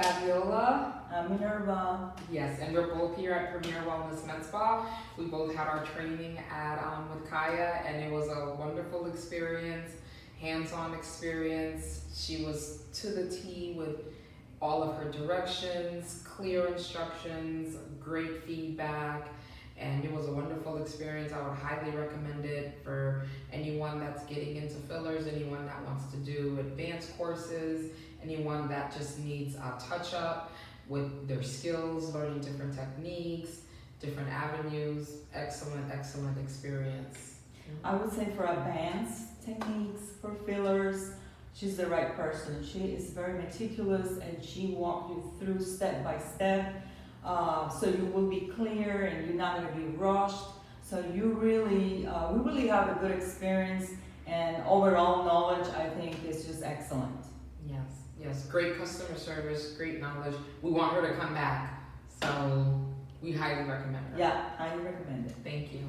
Fabiola. Minerva. Yes, and we're both here at Premier Wellness Med Spa. We both had our training at with Kaya, and it was a wonderful experience, hands-on experience. She was to the T with all of her directions, clear instructions, great feedback, and it was a wonderful experience. I would highly recommend it for anyone that's getting into fillers, anyone that wants to do advanced courses, anyone that just needs a touch-up with their skills, learning different techniques, different avenues. Excellent, excellent experience. I would say for advanced techniques, for fillers, she's the right person. She is very meticulous and she walks you through step by step. So you will be clear and you're not going to be rushed. So you really, we really have a good experience, and overall knowledge, I think, is just excellent. Yes, yes, great customer service, great knowledge. We want her to come back, so we highly recommend her. Yeah, highly recommend it. Thank you.